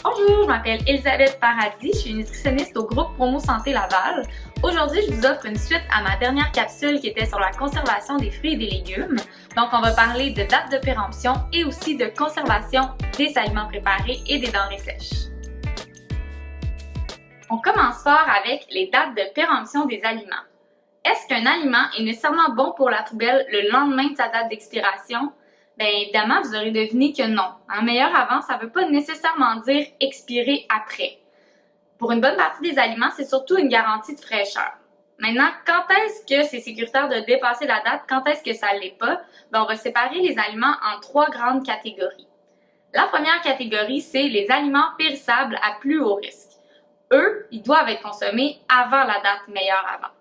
Bonjour, je m'appelle Elisabeth Paradis, je suis nutritionniste au groupe Promo Santé Laval. Aujourd'hui, je vous offre une suite à ma dernière capsule qui était sur la conservation des fruits et des légumes. Donc, on va parler de date de péremption et aussi de conservation des aliments préparés et des denrées sèches. On commence fort avec les dates de péremption des aliments. Est-ce qu'un aliment est nécessairement bon pour la poubelle le lendemain de sa date d'expiration? Bien évidemment, vous aurez deviné que non. Un meilleur avant, ça ne veut pas nécessairement dire expirer après. Pour une bonne partie des aliments, c'est surtout une garantie de fraîcheur. Maintenant, quand est-ce que c'est sécuritaire de dépasser la date? Quand est-ce que ça ne l'est pas? Bien, on va séparer les aliments en 3 grandes catégories. La première catégorie, c'est les aliments périssables à plus haut risque. Eux, ils doivent être consommés avant la date meilleure avant.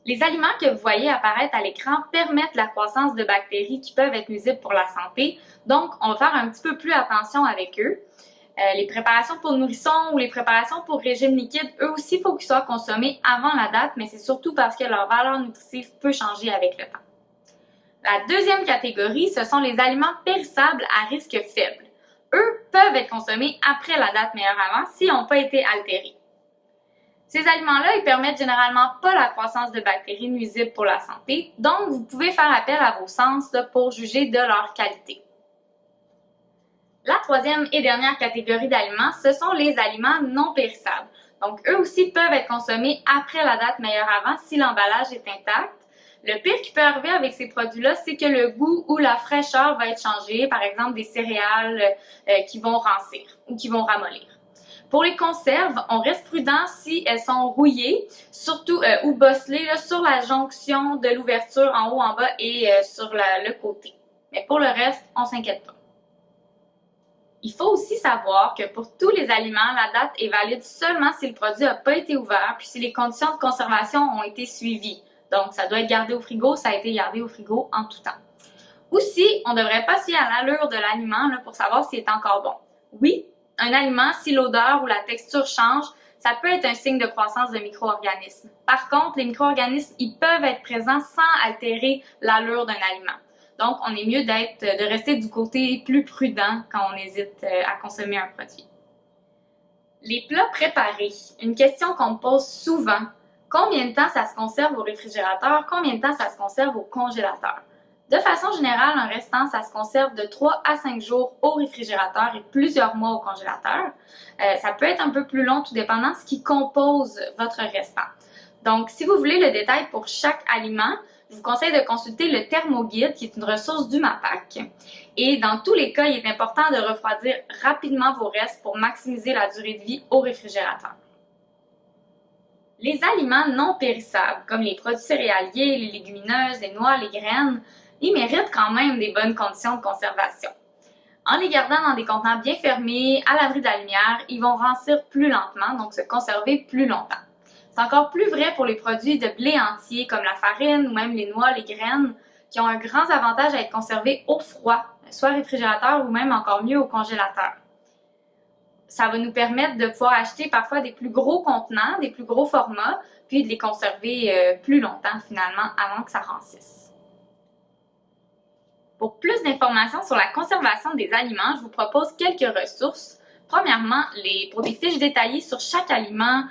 Les aliments que vous voyez apparaître à l'écran permettent la croissance de bactéries qui peuvent être nuisibles pour la santé, donc on va faire un petit peu plus attention avec eux. Les préparations pour nourrissons ou les préparations pour régime liquide, eux aussi, il faut qu'ils soient consommés avant la date, mais c'est surtout parce que leur valeur nutritive peut changer avec le temps. La deuxième catégorie, ce sont les aliments périssables à risque faible. Eux peuvent être consommés après la date meilleure avant s'ils n'ont pas été altérés. Ces aliments-là, ils permettent généralement pas la croissance de bactéries nuisibles pour la santé, donc vous pouvez faire appel à vos sens pour juger de leur qualité. La troisième et dernière catégorie d'aliments, ce sont les aliments non périssables. Donc, eux aussi peuvent être consommés après la date meilleure avant si l'emballage est intact. Le pire qui peut arriver avec ces produits-là, c'est que le goût ou la fraîcheur va être changé, par exemple des céréales qui vont rancir ou qui vont ramollir. Pour les conserves, on reste prudent si elles sont rouillées, surtout ou bosselées sur la jonction de l'ouverture en haut, en bas et sur le côté. Mais pour le reste, on ne s'inquiète pas. Il faut aussi savoir que pour tous les aliments, la date est valide seulement si le produit n'a pas été ouvert puis si les conditions de conservation ont été suivies. Donc, ça doit être gardé au frigo, ça a été gardé au frigo en tout temps. Aussi, on ne devrait pas se fier à l'allure de l'aliment pour savoir s'il est encore bon. Oui, un aliment, si l'odeur ou la texture change, ça peut être un signe de croissance de micro-organismes. Par contre, les micro-organismes, ils peuvent être présents sans altérer l'allure d'un aliment. Donc, on est mieux de rester du côté plus prudent quand on hésite à consommer un produit. Les plats préparés. Une question qu'on me pose souvent. Combien de temps ça se conserve au réfrigérateur? Combien de temps ça se conserve au congélateur? De façon générale, un restant, ça se conserve de 3 à 5 jours au réfrigérateur et plusieurs mois au congélateur. Ça peut être un peu plus long, tout dépendant de ce qui compose votre restant. Donc, si vous voulez le détail pour chaque aliment, je vous conseille de consulter le thermoguide, qui est une ressource du MAPAC. Et dans tous les cas, il est important de refroidir rapidement vos restes pour maximiser la durée de vie au réfrigérateur. Les aliments non périssables, comme les produits céréaliers, les légumineuses, les noix, les graines, ils méritent quand même des bonnes conditions de conservation. En les gardant dans des contenants bien fermés, à l'abri de la lumière, ils vont rancir plus lentement, donc se conserver plus longtemps. C'est encore plus vrai pour les produits de blé entier, comme la farine ou même les noix, les graines, qui ont un grand avantage à être conservés au froid, soit au réfrigérateur ou même encore mieux au congélateur. Ça va nous permettre de pouvoir acheter parfois des plus gros contenants, des plus gros formats, puis de les conserver plus longtemps finalement avant que ça rancisse. Pour plus d'informations sur la conservation des aliments, je vous propose quelques ressources. Premièrement, pour des fiches détaillées sur chaque aliment,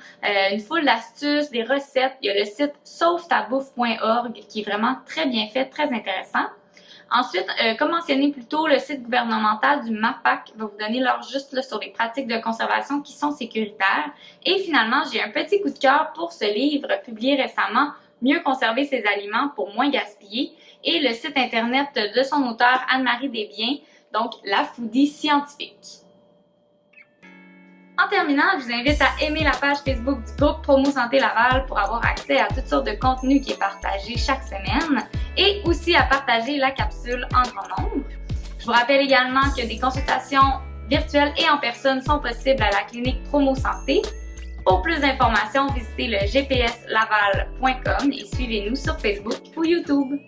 une foule d'astuces, des recettes, il y a le site sauvetabbouffe.org qui est vraiment très bien fait, très intéressant. Ensuite, comme mentionné plus tôt, le site gouvernemental du MAPAC va vous donner l'heure juste sur les pratiques de conservation qui sont sécuritaires. Et finalement, j'ai un petit coup de cœur pour ce livre publié récemment, Mieux conserver ses aliments pour moins gaspiller, et le site internet de son auteur Anne-Marie Desbiens, donc la foodie scientifique. En terminant, je vous invite à aimer la page Facebook du groupe Promo Santé Laval pour avoir accès à toutes sortes de contenus qui est partagé chaque semaine et aussi à partager la capsule en grand nombre. Je vous rappelle également que des consultations virtuelles et en personne sont possibles à la clinique Promo Santé. Pour plus d'informations, visitez le gpslaval.com et suivez-nous sur Facebook ou YouTube.